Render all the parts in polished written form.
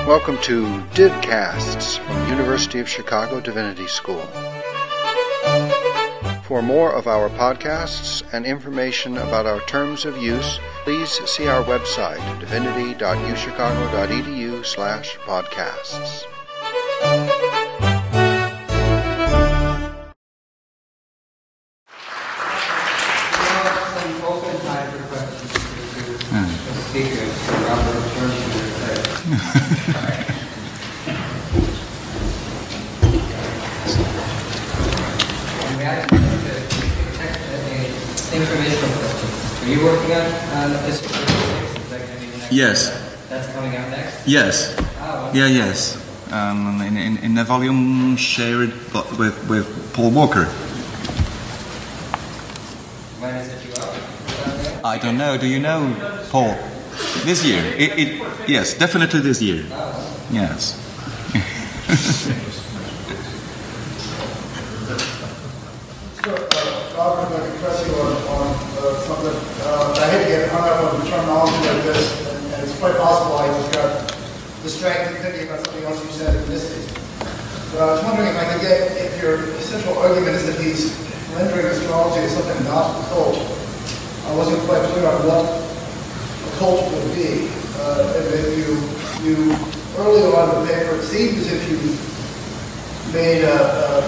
Welcome to Divcasts from University of Chicago Divinity School. For more of our podcasts and information about our terms of use, please see our website, divinity.uchicago.edu/podcasts. Informational questions. Are you working on this? Yes. That's coming out next? Yes. Oh, yeah, yes. In a volume shared with Paul Walker. When is it due out? I don't know. Do you know, Paul? This year. Yes, definitely this year. Oh. Yes. Robert, I'd like to press you on something. I hate to get hung up on terminology like this, and it's quite possible I just got distracted thinking about something else you said in this case. But I was wondering if I could get, if your essential argument is that he's rendering astrology as something not occult. I wasn't quite clear on what occult would be. And if you earlier on in the paper, it seemed as if you made a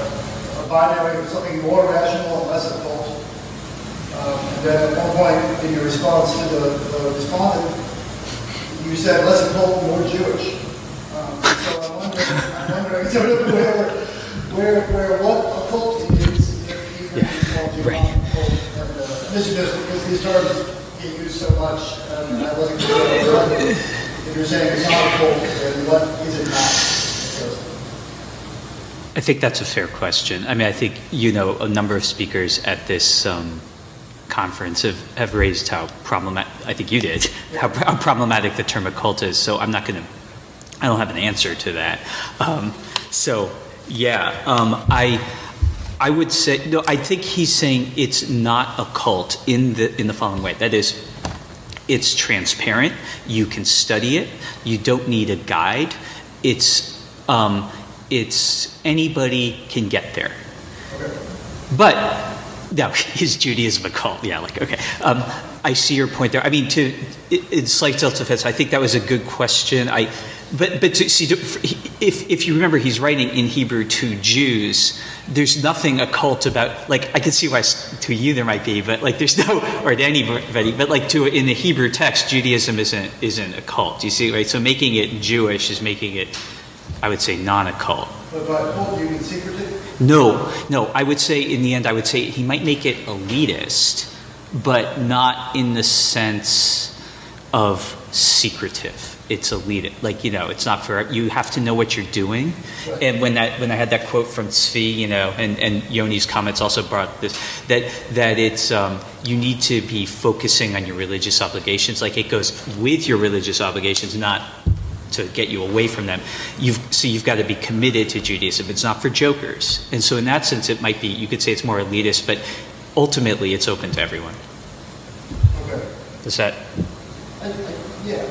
binary of something more rational and less occult. And then at one point in your response to the respondent, you said less occult, more Jewish. So I'm wondering sort of where what occult is if you called you non-occult. And this is just because these terms get used so much, and I wasn't clear if you're saying it's not occult, then what is it not? I think that's a fair question. I mean, I think, a number of speakers at this conference have raised how problematic, I think you did, how problematic the term occult is. So I don't have an answer to that. I would say, no, I think he's saying it's not occult in the following way. That is, it's transparent. You can study it. You don't need a guide. It's anybody can get there. But now, is Judaism occult? Yeah, okay. I see your point there. I mean, in slight self-defense, I think that was a good question. But to see, if you remember, he's writing in Hebrew to Jews. There's nothing occult about, I can see why to you there might be, but there's no, or to anybody, but in the Hebrew text, Judaism isn't occult. You see, right? So making it Jewish is making it, I would say, non-occult. But by occult, do you mean secretive? No. I would say, in the end, he might make it elitist, but not in the sense of secretive. It's elitist. It's not for, you have to know what you're doing. Right. And when I had that quote from Tzvi, and Yoni's comments also brought this, that it's, you need to be focusing on your religious obligations. It goes with your religious obligations, not to get you away from them. You've got to be committed to Judaism. It's not for jokers. And so in that sense, it might be, you could say it's more elitist, but ultimately it's open to everyone. Okay. Does that? Yeah.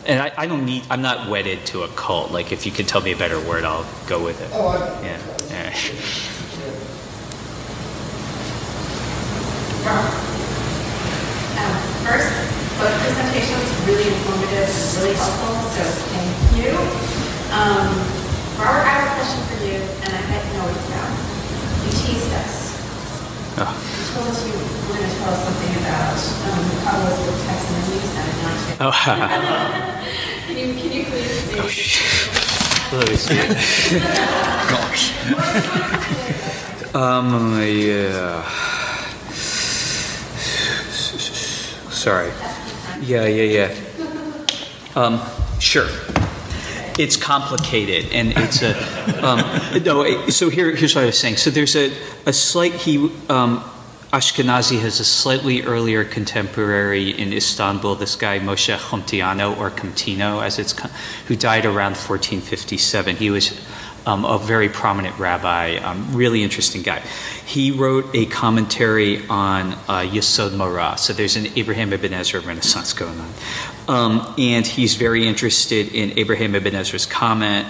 And I'm not wedded to a cult. If you could tell me a better word, I'll go with it. Oh, yeah. First, both presentations really informative and really helpful, so thank you. Robert, I have a question for you, and I bet you know what it's about. You teased us. Oh. You told us you were going to tell us something about the probabilistic text and the news that is not yet. Oh. Can you please maybe... Let me see. Gosh. Yeah. Sorry. Yeah. Sure. It's complicated, and it's a no. So here's what I was saying. So there's a slight Ashkenazi has a slightly earlier contemporary in Istanbul. This guy Moshe Chomtiano, or Comtino, who died around 1457. He was a very prominent rabbi, really interesting guy. He wrote a commentary on Yesod Morah. So there's an Abraham Ibn Ezra Renaissance going on. And he's very interested in Abraham ibn Ezra's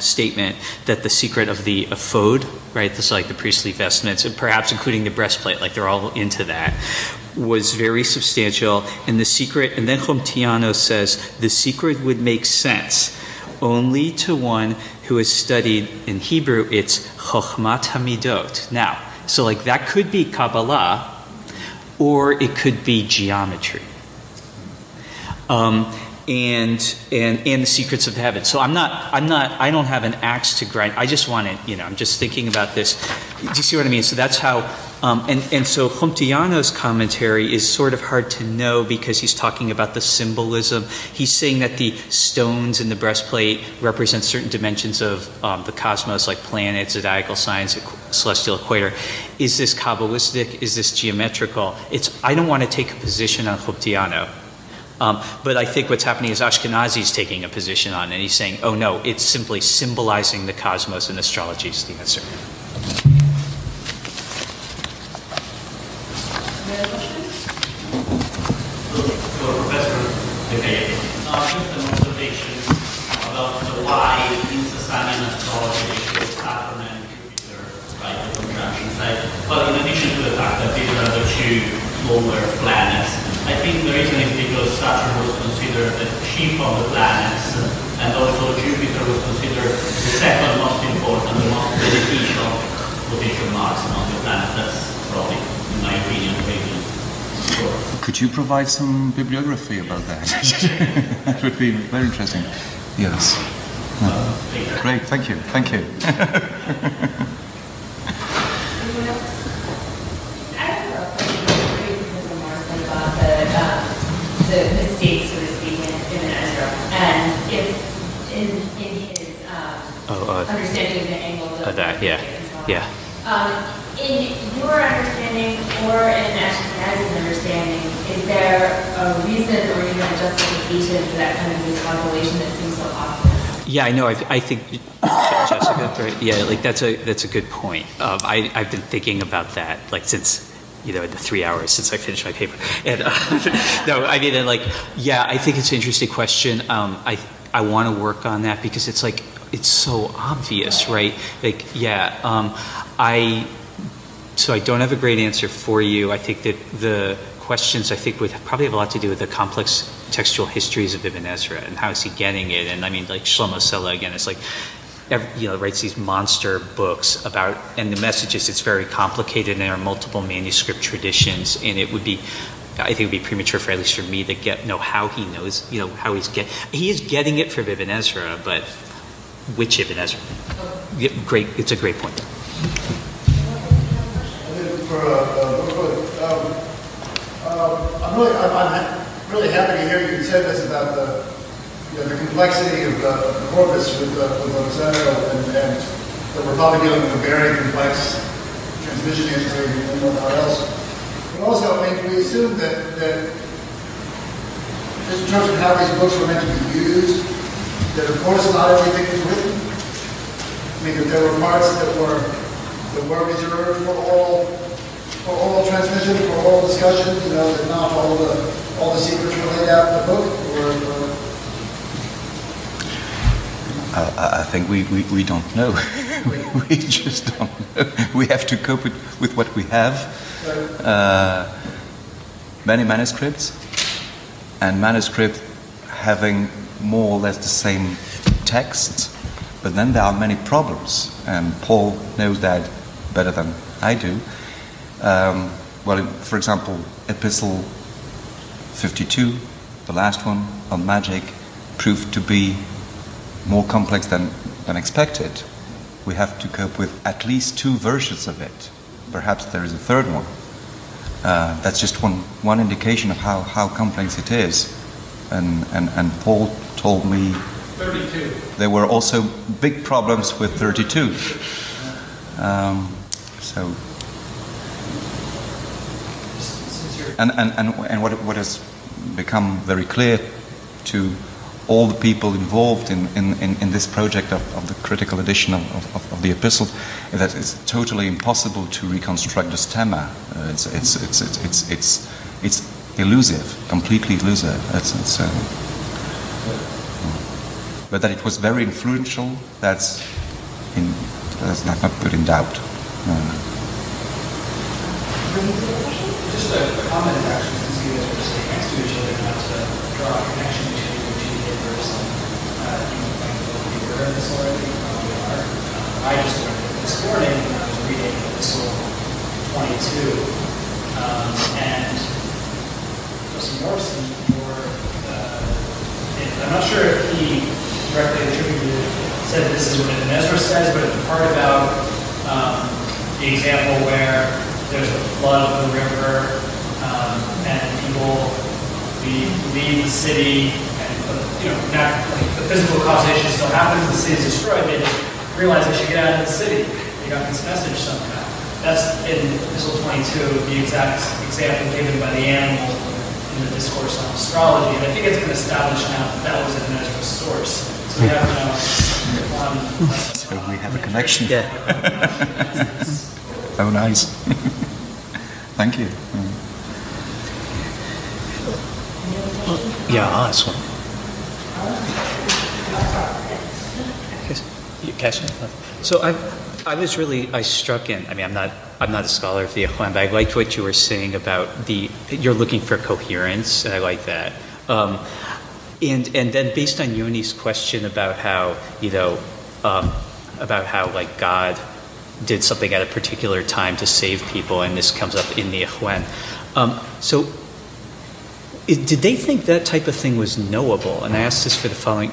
statement that the secret of the ephod, right, this like the priestly vestments, and perhaps including the breastplate, like they're all into that, was very substantial. And the secret, and then Chomtiano says, the secret would make sense only to one who has studied, in Hebrew, it's Chochmat Hamidot. Now, so like that could be Kabbalah, or it could be geometry. And the secrets of heaven. So I don't have an axe to grind. I just want to, I'm just thinking about this. Do you see what I mean? So that's how, and so Chomtiano's commentary is sort of hard to know because he's talking about the symbolism. He's saying that the stones in the breastplate represent certain dimensions of the cosmos, like planets, zodiacal signs, celestial equator. Is this Kabbalistic? Is this geometrical? I don't want to take a position on Chomtiano. But I think what's happening is Ashkenazi's taking a position on it, and he's saying, oh no, it's simply symbolizing the cosmos, and astrology is the answer. Any other questions? So, Professor Decay, just an observation about why in Sasanian astrology they show Saturn and Jupiter, right, the conjunction side. But in addition to the fact that these are the two smaller planets, I think the reason is because Saturn was considered the chief of the planets, and also Jupiter was considered the second most important, the most beneficial quotation marks among the planets. That's probably, in my opinion, maybe. Could you provide some bibliography about that? That would be very interesting. Yes. Great, thank you. Thank you. The mistakes, so to speak, in Ezra, and if in his understanding of the angles of that, yeah, yeah. In your understanding or in Ashkenazi's understanding, is there a reason or even a justification for that kind of miscalculation that seems so obvious? Yeah, I know. I think Jessica, right? Yeah, like that's a good point. I've been thinking about that like since. In the 3 hours since I finished my paper. And no, I mean, and like, yeah, I think it's an interesting question. I want to work on that because it's like, it's so obvious, right? Like, yeah, so I don't have a great answer for you. I think that the questions, I think, would probably have a lot to do with the complex textual histories of Ibn Ezra and how is he getting it. And I mean, like Shlomo Sela, again, it's like, writes these monster books about, and the message is it's very complicated and there are multiple manuscript traditions, and I think it would be premature for at least for me to know how he knows, how he is getting it from Ibn Ezra, but which Ibn Ezra? Yeah, great, it's a great point. I'm really happy to hear you say this about the complexity of the corpus with Alexander, and that we're probably dealing with a very complex transmission history and whatnot else. But also, I mean, we assume that just in terms of how these books were meant to be used, that of course not everything was written. I mean, that there were parts that were reserved for oral transmission, for oral discussion, that not all the secrets were laid out in the book, I think we don't know. We just don't know. We have to cope with what we have. Many manuscripts, and manuscripts having more or less the same text, but then there are many problems, and Paul knows that better than I do. For example, Epistle 52, the last one on magic, proved to be more complex than expected. We have to cope with at least two versions of it. Perhaps there is a third one. That's just one indication of how complex it is. And Paul told me 32. There were also big problems with 32. And what has become very clear to all the people involved in this project of the critical edition of the epistles is that it's totally impossible to reconstruct the stemma. It's elusive, completely elusive. But that it was very influential, that's not put in doubt. Just a comment, actually, since you guys were sitting next to each other, not to draw a connection between the two papers. You might be aware of this already, probably are. I just learned it this morning when I was reading Epistle 22. And Joseph Morrison, I'm not sure if he directly said this is what Ezra says, but the part about the example where there's a flood of the river and people leave the city, and the physical causation still happens, the city is destroyed, they just realize they should get out of the city. They got this message somehow. That's in Epistle 22, the exact example given by the animal in the discourse on astrology. And I think it's been established now that was an Ezra's source. So we have now one. So we have a connection. Yeah. Oh, nice. Thank you. Yeah, I'll ask one. So I struck in. I mean, I'm not a scholar of the Ikhwan, but I liked what you were saying about you're looking for coherence, and I like that. And then based on Yoni's question about how like God did something at a particular time to save people, and this comes up in the Ikhwan. So did they think that type of thing was knowable? And I asked this for the following,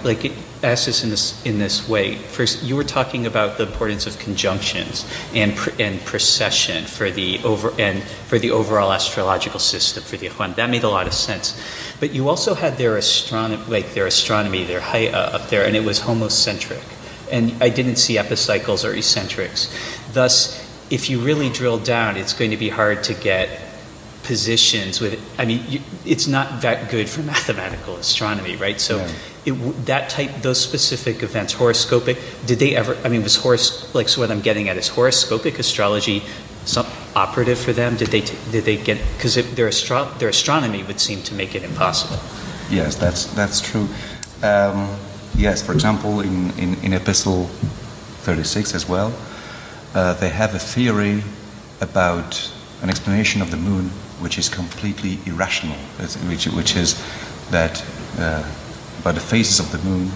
asked this in this way. First, you were talking about the importance of conjunctions and precession for the overall astrological system for the Ikhwan. That made a lot of sense. But you also had their astronomy, their Hay'a up there, and it was homocentric. And I didn't see epicycles or eccentrics. Thus, if you really drill down, it's going to be hard to get positions with. I mean, it's not that good for mathematical astronomy, right? So, those specific events, horoscopic. Did they ever? I mean, so what I'm getting at is horoscopic astrology operative for them? Did they get? Because their astronomy would seem to make it impossible. Yes, that's true. Yes, for example, in Epistle 36 as well, they have a theory about an explanation of the moon which is completely irrational, which is that by the phases of the moon,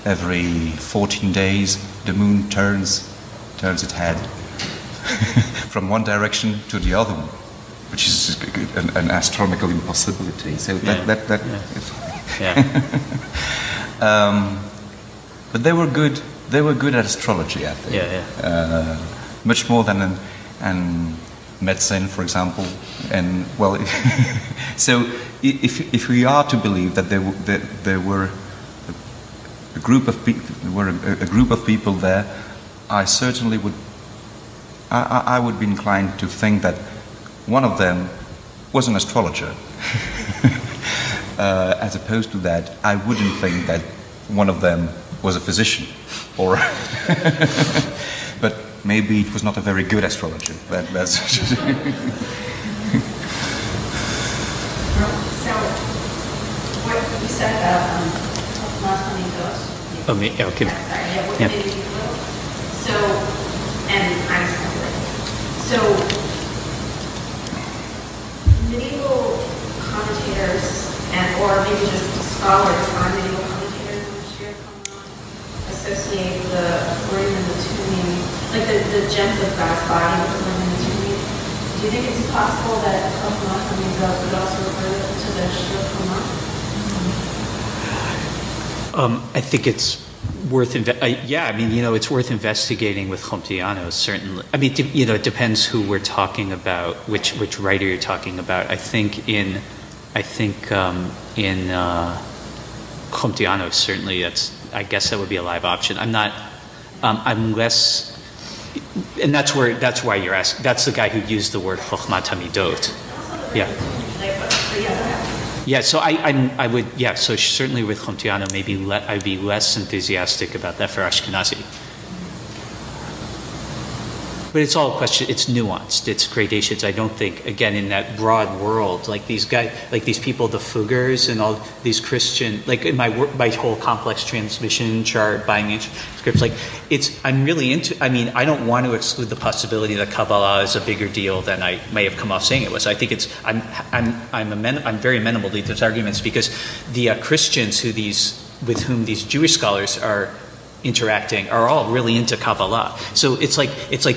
every 14 days the moon turns its head from one direction to the other, which is an astronomical impossibility. So but they were good. They were good at astrology, I think. Much more than an medicine, for example. And well, so if we are to believe that there were a group of people there, I certainly would. I would be inclined to think that one of them was an astrologer. As opposed to that, I wouldn't think that one of them was a physician, or but maybe it was not a very good astrologer. That's So, what you said about last money goes. Oh, me? Okay. Yeah. So, and I'm so medieval commentators or maybe just scholars on medieval commentators on Shir associate the Urim and the Tumim, like the gems of God's body with the Urim and the Tumim. Do you think it's possible that Chokhmah would also refer to the Shir Chokhmah? I think it's worth it's worth investigating with Chomtiano, certainly. I mean, it depends who we're talking about, which writer you're talking about. I think in Chomtiano, certainly I guess that would be a live option. I'm not unless, and that's why you're asking. That's the guy who used the word Chokhmat Hamidot. Yeah. Yeah, so I would, so certainly with Chomtiano, maybe I'd be less enthusiastic about that for Ashkenazi. But it's all a question, it's nuanced, it's gradations. I don't think, again, in that broad world, like these guys, like these people, the Fuggers and all these Christian, like in my work, my whole complex transmission chart, buying manuscripts, like I'm really into, I mean, I don't want to exclude the possibility that Kabbalah is a bigger deal than I may have come off saying it was. I think I'm very amenable to those arguments because the Christians with whom these Jewish scholars are interacting are all really into Kabbalah. So it's like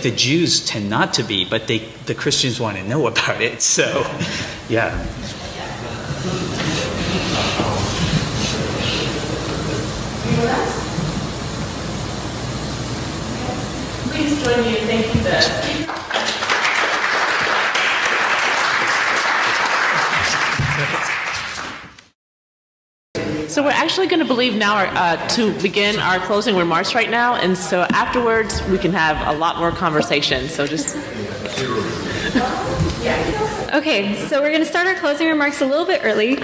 the Jews tend not to be, but the Christians want to know about it. So, yeah. Please join me in thanking the speaker. So we're actually going to believe now to begin our closing remarks right now, and so afterwards we can have a lot more conversation. So just... Okay, so we're going to start our closing remarks a little bit early,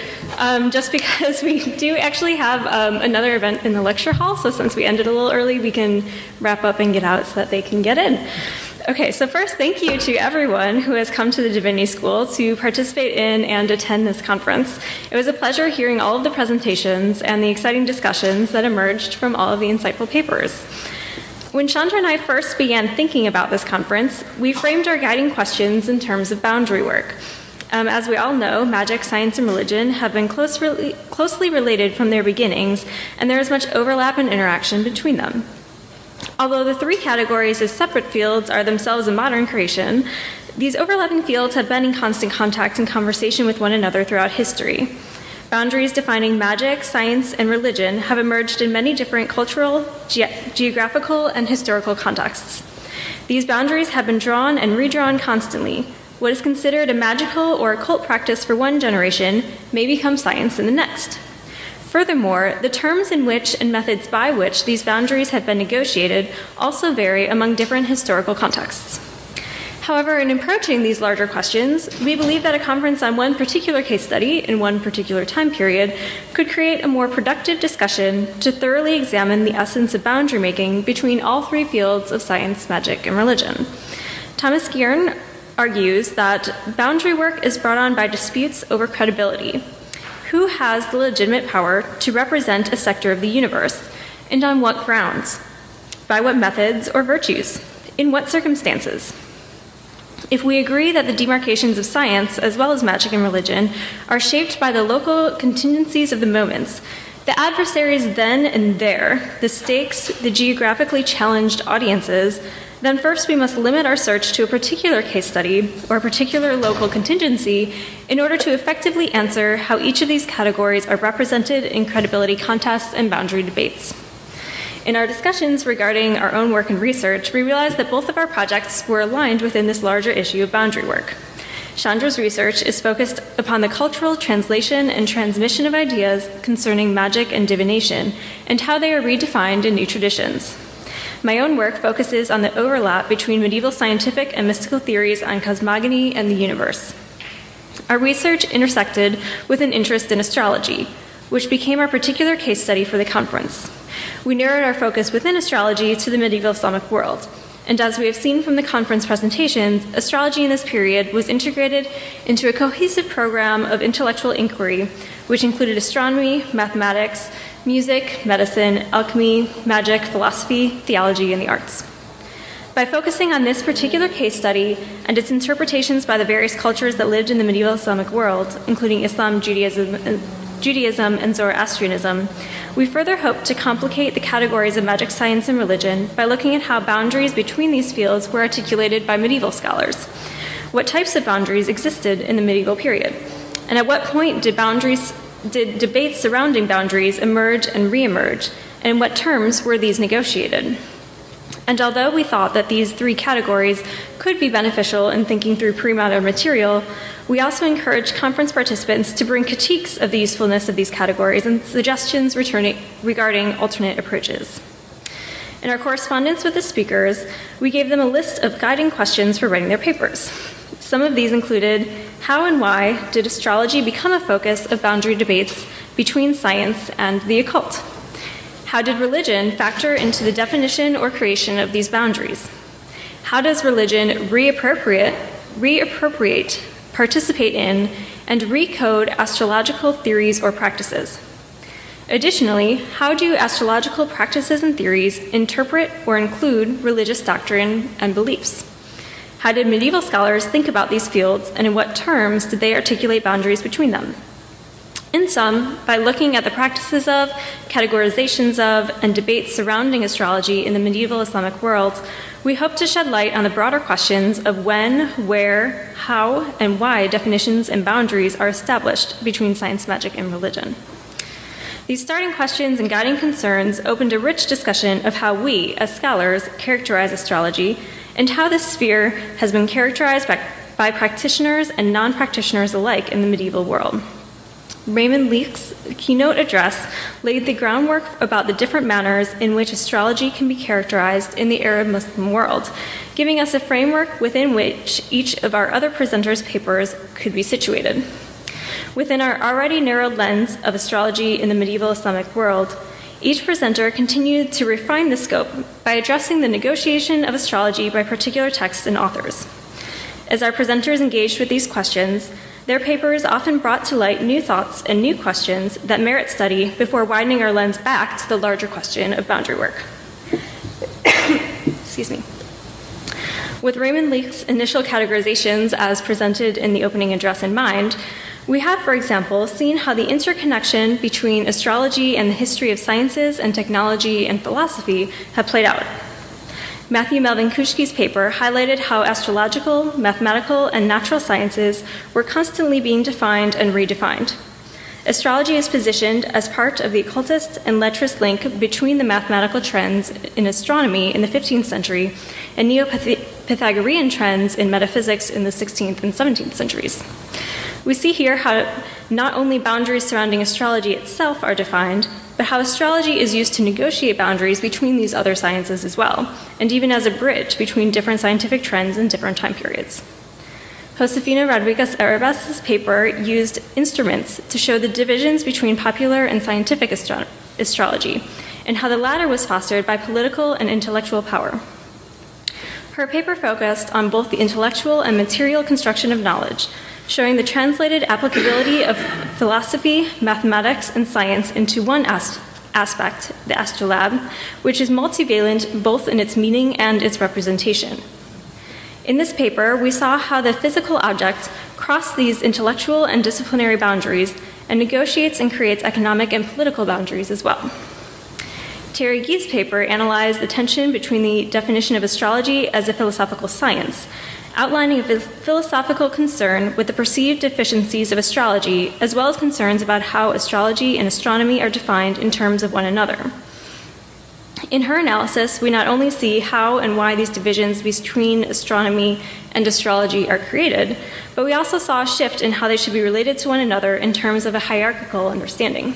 just because we do actually have another event in the lecture hall, so since we ended a little early, we can wrap up and get out so that they can get in. Okay, so first, thank you to everyone who has come to the Divinity School to participate in and attend this conference. It was a pleasure hearing all of the presentations and the exciting discussions that emerged from all of the insightful papers. When Chandra and I first began thinking about this conference, we framed our guiding questions in terms of boundary work. As we all know, magic, science, and religion have been closely related from their beginnings, and there is much overlap and interaction between them. Although the three categories as separate fields are themselves a modern creation, these overlapping fields have been in constant contact and conversation with one another throughout history. Boundaries defining magic, science, and religion have emerged in many different cultural, geographical, and historical contexts. These boundaries have been drawn and redrawn constantly. What is considered a magical or occult practice for one generation may become science in the next. Furthermore, the terms in which and methods by which these boundaries have been negotiated also vary among different historical contexts. However, in approaching these larger questions, we believe that a conference on one particular case study in one particular time period could create a more productive discussion to thoroughly examine the essence of boundary making between all three fields of science, magic, and religion. Thomas Guerin argues that boundary work is brought on by disputes over credibility. Who has the legitimate power to represent a sector of the universe, and on what grounds? By what methods or virtues? In what circumstances? If we agree that the demarcations of science, as well as magic and religion, are shaped by the local contingencies of the moments, the adversaries then and there, the stakes, the geographically challenged audiences, then first we must limit our search to a particular case study or a particular local contingency in order to effectively answer how each of these categories are represented in credibility contests and boundary debates. In our discussions regarding our own work and research, we realized that both of our projects were aligned within this larger issue of boundary work. Chandra's research is focused upon the cultural translation and transmission of ideas concerning magic and divination and how they are redefined in new traditions. My own work focuses on the overlap between medieval scientific and mystical theories on cosmogony and the universe. Our research intersected with an interest in astrology, which became our particular case study for the conference. We narrowed our focus within astrology to the medieval Islamic world, and as we have seen from the conference presentations, astrology in this period was integrated into a cohesive program of intellectual inquiry, which included astronomy, mathematics, music, medicine, alchemy, magic, philosophy, theology, and the arts. By focusing on this particular case study and its interpretations by the various cultures that lived in the medieval Islamic world, including Islam, Judaism, and Zoroastrianism, we further hope to complicate the categories of magic, science, and religion by looking at how boundaries between these fields were articulated by medieval scholars. What types of boundaries existed in the medieval period? And at what point did debates surrounding boundaries emerge and reemerge, and in what terms were these negotiated? And although we thought that these three categories could be beneficial in thinking through pre-modern material, we also encouraged conference participants to bring critiques of the usefulness of these categories and suggestions regarding alternate approaches. In our correspondence with the speakers, we gave them a list of guiding questions for writing their papers. Some of these included, how and why did astrology become a focus of boundary debates between science and the occult? How did religion factor into the definition or creation of these boundaries? how does religion reappropriate, participate in, and recode astrological theories or practices? Additionally, how do astrological practices and theories interpret or include religious doctrine and beliefs? How did medieval scholars think about these fields, and in what terms did they articulate boundaries between them? In sum, by looking at the practices of, categorizations of, and debates surrounding astrology in the medieval Islamic world, we hope to shed light on the broader questions of when, where, how, and why definitions and boundaries are established between science, magic, and religion. These starting questions and guiding concerns opened a rich discussion of how we, as scholars, characterize astrology, and how this sphere has been characterized by practitioners and non-practitioners alike in the medieval world. Raymond Leake's keynote address laid the groundwork about the different manners in which astrology can be characterized in the Arab Muslim world, giving us a framework within which each of our other presenters' papers could be situated. Within our already narrowed lens of astrology in the medieval Islamic world, each presenter continued to refine the scope by addressing the negotiation of astrology by particular texts and authors. As our presenters engaged with these questions, their papers often brought to light new thoughts and new questions that merit study before widening our lens back to the larger question of boundary work. Excuse me. With Raymond Leake's initial categorizations as presented in the opening address in mind, we have, for example, seen how the interconnection between astrology and the history of sciences and technology and philosophy have played out. Matthew Melvin Kuschke's paper highlighted how astrological, mathematical, and natural sciences were constantly being defined and redefined. Astrology is positioned as part of the occultist and letrist link between the mathematical trends in astronomy in the 15th century and Neo-Pythagorean trends in metaphysics in the 16th and 17th centuries. We see here how not only boundaries surrounding astrology itself are defined, but how astrology is used to negotiate boundaries between these other sciences as well, and even as a bridge between different scientific trends in different time periods. Josefina Rodriguez-Arabes's paper used instruments to show the divisions between popular and scientific astrology, and how the latter was fostered by political and intellectual power. Her paper focused on both the intellectual and material construction of knowledge, showing the translated applicability of philosophy, mathematics, and science into one aspect, the astrolabe, which is multivalent both in its meaning and its representation. In this paper, we saw how the physical object crosses these intellectual and disciplinary boundaries and negotiates and creates economic and political boundaries as well. Terry Gee's paper analyzed the tension between the definition of astrology as a philosophical science, outlining a philosophical concern with the perceived deficiencies of astrology, as well as concerns about how astrology and astronomy are defined in terms of one another. In her analysis, we not only see how and why these divisions between astronomy and astrology are created, but we also saw a shift in how they should be related to one another in terms of a hierarchical understanding.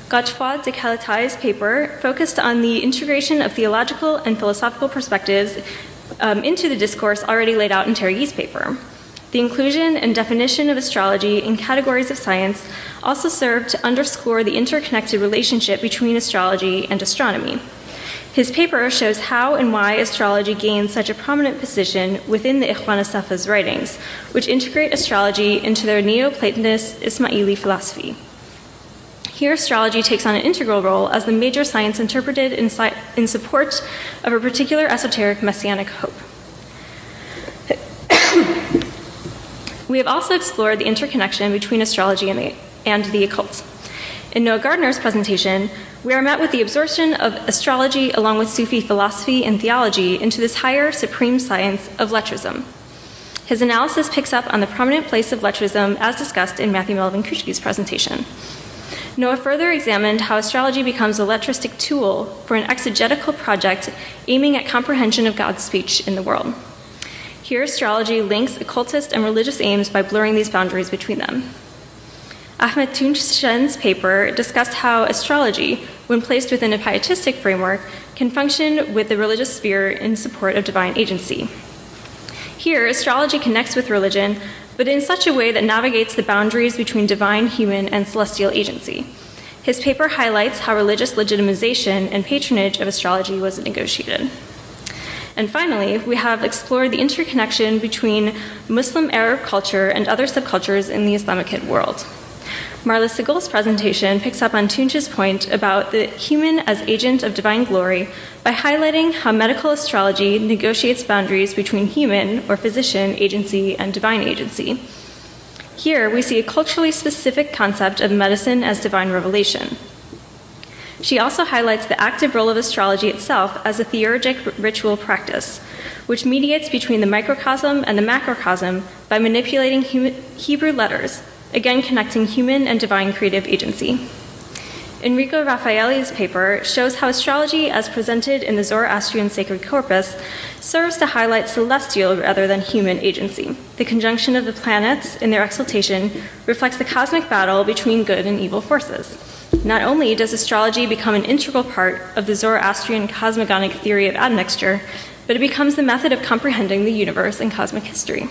Godefroy de Calatay's paper focused on the integration of theological and philosophical perspectives into the discourse already laid out in Terry Gee's paper. The inclusion and definition of astrology in categories of science also served to underscore the interconnected relationship between astrology and astronomy. His paper shows how and why astrology gains such a prominent position within the Ikhwan Safa's writings, which integrate astrology into their Neoplatonist Ismaili philosophy. Here, astrology takes on an integral role as the major science interpreted in support of a particular esoteric messianic hope. We have also explored the interconnection between astrology and the occult. In Noah Gardner's presentation, we are met with the absorption of astrology along with Sufi philosophy and theology into this higher supreme science of lettrism. His analysis picks up on the prominent place of lettrism as discussed in Matthew Melvin Kuschke's presentation. Noah further examined how astrology becomes a letristic tool for an exegetical project aiming at comprehension of God's speech in the world. Here, astrology links occultist and religious aims by blurring these boundaries between them. Ahmed Tunshen's paper discussed how astrology, when placed within a pietistic framework, can function with the religious sphere in support of divine agency. Here, astrology connects with religion, but in such a way that navigates the boundaries between divine, human, and celestial agency. His paper highlights how religious legitimization and patronage of astrology was negotiated. And finally, we have explored the interconnection between Muslim Arab culture and other subcultures in the Islamic world. Marla Segal's presentation picks up on Tunç's point about the human as agent of divine glory by highlighting how medical astrology negotiates boundaries between human, or physician, agency and divine agency. Here, we see a culturally specific concept of medicine as divine revelation. She also highlights the active role of astrology itself as a theurgic ritual practice, which mediates between the microcosm and the macrocosm by manipulating Hebrew letters, again connecting human and divine creative agency. Enrico Raffaelli's paper shows how astrology, as presented in the Zoroastrian sacred corpus, serves to highlight celestial rather than human agency. The conjunction of the planets in their exaltation reflects the cosmic battle between good and evil forces. Not only does astrology become an integral part of the Zoroastrian cosmogonic theory of admixture, but it becomes the method of comprehending the universe and cosmic history.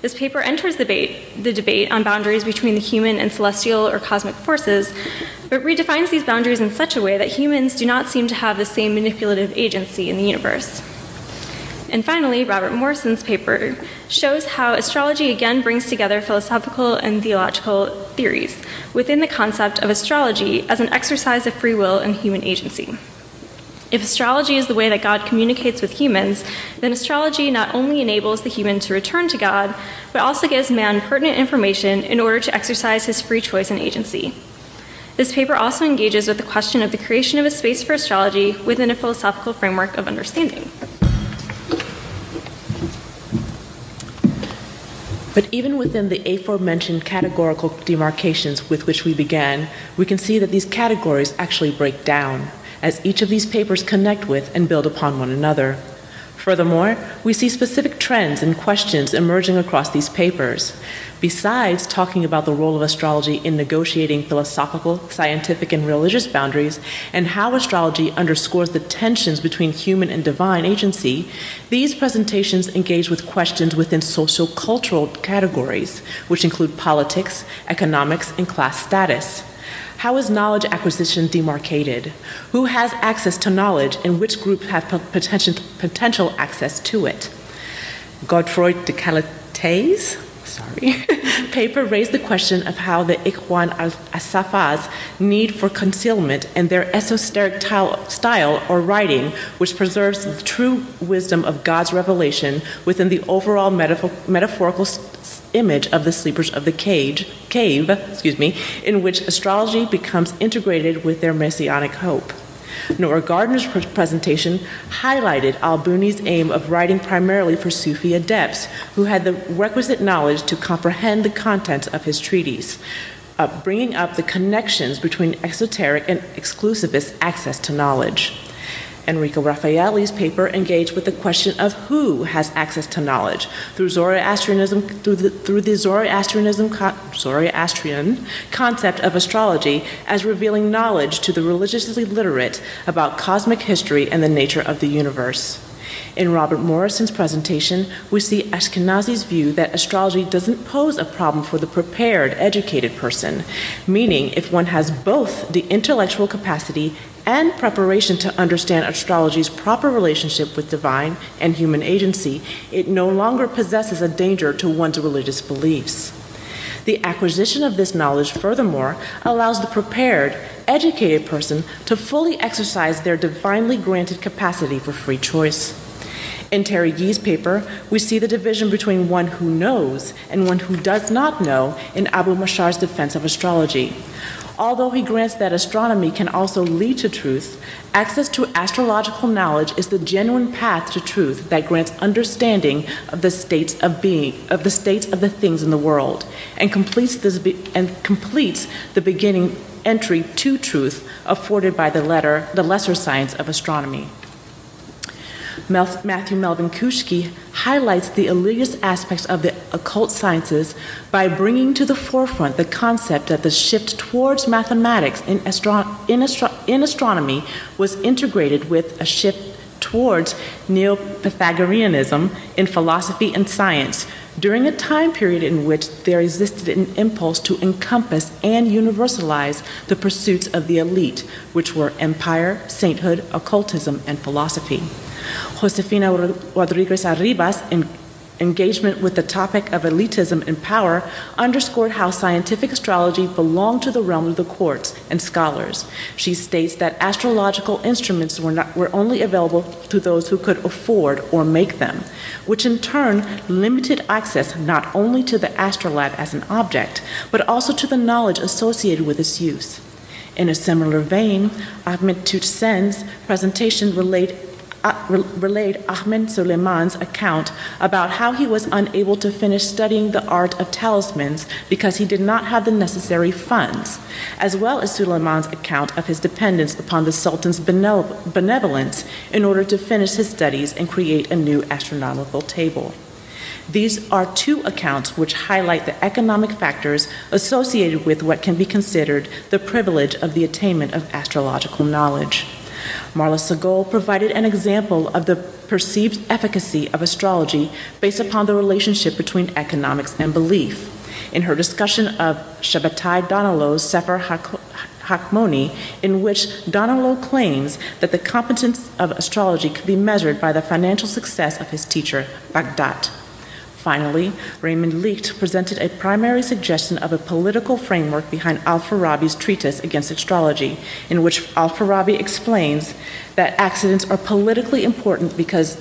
This paper enters the debate on boundaries between the human and celestial or cosmic forces, but redefines these boundaries in such a way that humans do not seem to have the same manipulative agency in the universe. And finally, Robert Morrison's paper shows how astrology again brings together philosophical and theological theories within the concept of astrology as an exercise of free will and human agency. If astrology is the way that God communicates with humans, then astrology not only enables the human to return to God, but also gives man pertinent information in order to exercise his free choice and agency. This paper also engages with the question of the creation of a space for astrology within a philosophical framework of understanding. But even within the aforementioned categorical demarcations with which we began, we can see that these categories actually break down, as each of these papers connect with and build upon one another. Furthermore, we see specific trends and questions emerging across these papers. Besides talking about the role of astrology in negotiating philosophical, scientific, and religious boundaries, and how astrology underscores the tensions between human and divine agency, these presentations engage with questions within socio-cultural categories, which include politics, economics, and class status. How is knowledge acquisition demarcated? Who has access to knowledge, and which groups have potential access to it? Godefroy de Calate's paper raised the question of how the Ikhwan al-Safas need for concealment and their esoteric style or writing, which preserves the true wisdom of God's revelation within the overall metaphorical image of the sleepers of the cave, in which astrology becomes integrated with their messianic hope. Nora Gardner's presentation highlighted al-Buni's aim of writing primarily for Sufi adepts who had the requisite knowledge to comprehend the contents of his treatise, bringing up the connections between esoteric and exclusivist access to knowledge. Enrico Raffaelli's paper engaged with the question of who has access to knowledge through Zoroastrianism, through the Zoroastrian concept of astrology as revealing knowledge to the religiously literate about cosmic history and the nature of the universe. In Robert Morrison's presentation, we see Ashkenazi's view that astrology doesn't pose a problem for the prepared, educated person, meaning if one has both the intellectual capacity and preparation to understand astrology's proper relationship with divine and human agency, it no longer possesses a danger to one's religious beliefs. The acquisition of this knowledge, furthermore, allows the prepared, educated person to fully exercise their divinely granted capacity for free choice. In Terry Yee's paper, we see the division between one who knows and one who does not know in Abu Mashar's defense of astrology. Although he grants that astronomy can also lead to truth, access to astrological knowledge is the genuine path to truth that grants understanding of the states of being, of the states of the things in the world, and completes the beginning entry to truth afforded by the lesser science of astronomy. Matthew Melvin Kuschke highlights the elitist aspects of the occult sciences by bringing to the forefront the concept that the shift towards mathematics in astronomy was integrated with a shift towards Neo-Pythagoreanism in philosophy and science during a time period in which there existed an impulse to encompass and universalize the pursuits of the elite, which were empire, sainthood, occultism, and philosophy. Josefina Rodriguez Arribas' engagement with the topic of elitism and power underscored how scientific astrology belonged to the realm of the courts and scholars. She states that astrological instruments were only available to those who could afford or make them, which in turn limited access not only to the astrolabe as an object, but also to the knowledge associated with its use. In a similar vein, Ahmed Tutsen's presentation relayed Ahmed Suleiman's account about how he was unable to finish studying the art of talismans because he did not have the necessary funds, as well as Suleiman's account of his dependence upon the Sultan's benevolence in order to finish his studies and create a new astronomical table. These are two accounts which highlight the economic factors associated with what can be considered the privilege of the attainment of astrological knowledge. Marla Segol provided an example of the perceived efficacy of astrology based upon the relationship between economics and belief. In her discussion of Shabbatai Donalow's Sefer Hakmoni, in which Donalow claims that the competence of astrology could be measured by the financial success of his teacher, Baghdad. Finally, Raymond Licht presented a primary suggestion of a political framework behind Al-Farabi's treatise against astrology, in which Al-Farabi explains that accidents are politically important because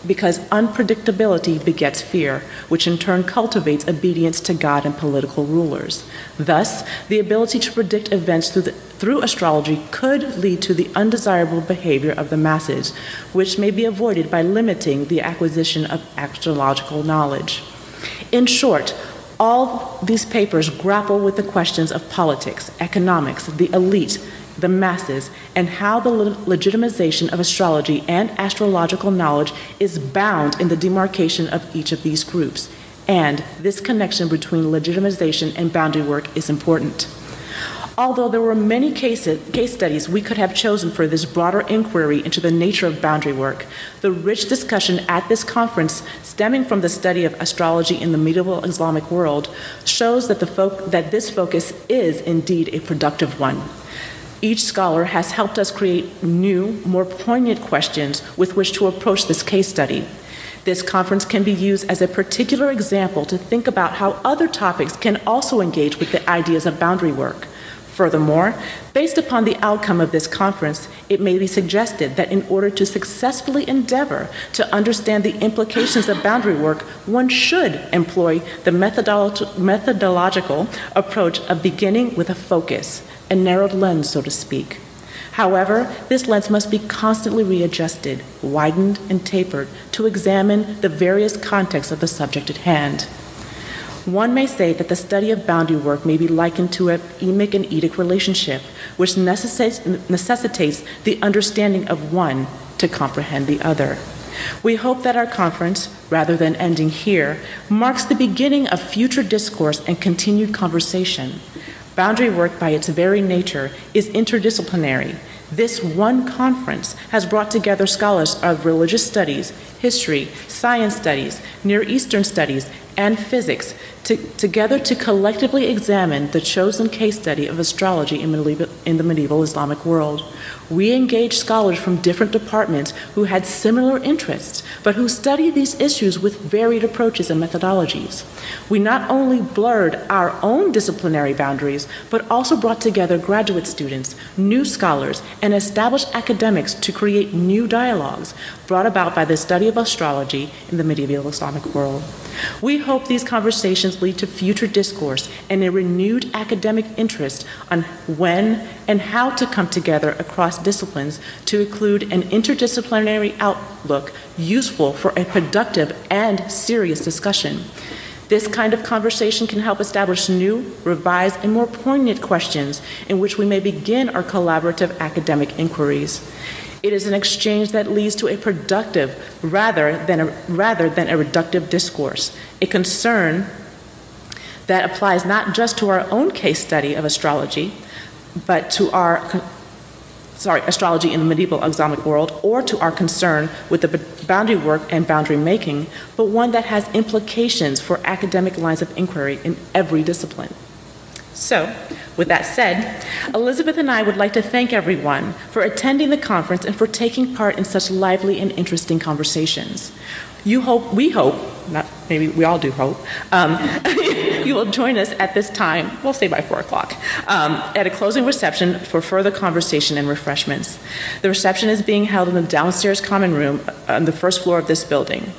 unpredictability begets fear, which in turn cultivates obedience to God and political rulers. Thus, the ability to predict events through astrology could lead to the undesirable behavior of the masses, which may be avoided by limiting the acquisition of astrological knowledge. In short, all these papers grapple with the questions of politics, economics, the elite, the masses, and how the legitimization of astrology and astrological knowledge is bound in the demarcation of each of these groups. And this connection between legitimization and boundary work is important. Although there were many case studies we could have chosen for this broader inquiry into the nature of boundary work, the rich discussion at this conference stemming from the study of astrology in the medieval Islamic world shows that this focus is indeed a productive one. Each scholar has helped us create new, more poignant questions with which to approach this case study. This conference can be used as a particular example to think about how other topics can also engage with the ideas of boundary work. Furthermore, based upon the outcome of this conference, it may be suggested that in order to successfully endeavor to understand the implications of boundary work, one should employ the methodological approach of beginning with a focus, a narrowed lens, so to speak. However, this lens must be constantly readjusted, widened, and tapered to examine the various contexts of the subject at hand. One may say that the study of boundary work may be likened to an emic and edict relationship, which necessitates the understanding of one to comprehend the other. We hope that our conference, rather than ending here, marks the beginning of future discourse and continued conversation. Boundary work, by its very nature, is interdisciplinary. This one conference has brought together scholars of religious studies, history, science studies, Near Eastern studies, and physics together to collectively examine the chosen case study of astrology in the medieval Islamic world. We engaged scholars from different departments who had similar interests, but who studied these issues with varied approaches and methodologies. We not only blurred our own disciplinary boundaries, but also brought together graduate students, new scholars, and established academics to create new dialogues brought about by the study of astrology in the medieval Islamic world. We hope these conversations lead to future discourse and a renewed academic interest on when and how to come together across disciplines to include an interdisciplinary outlook useful for a productive and serious discussion. This kind of conversation can help establish new, revised, and more poignant questions in which we may begin our collaborative academic inquiries. It is an exchange that leads to a productive rather than a reductive discourse, a concern that applies not just to our own case study of astrology, but to astrology in the medieval Islamic world, or to our concern with the boundary work and boundary making, but one that has implications for academic lines of inquiry in every discipline. So, with that said, Elizabeth and I would like to thank everyone for attending the conference and for taking part in such lively and interesting conversations. We hope, maybe we all do hope, you will join us at this time, we'll say by 4 o'clock, at a closing reception for further conversation and refreshments. The reception is being held in the downstairs common room on the first floor of this building.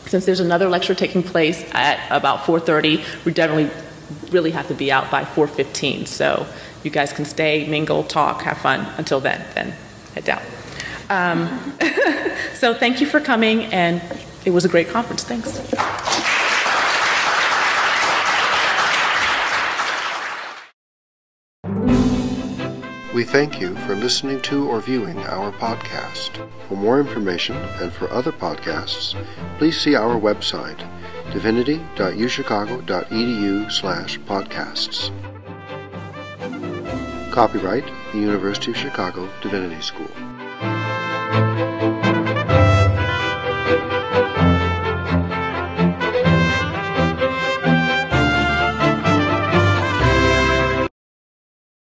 Since there's another lecture taking place at about 4:30, we definitely really have to be out by 4:15. So you guys can stay, mingle, talk, have fun until then head down. So thank you for coming, and it was a great conference. Thanks. We thank you for listening to or viewing our podcast. For more information and for other podcasts, please see our website, divinity.uchicago.edu/podcasts. Copyright, the University of Chicago Divinity School.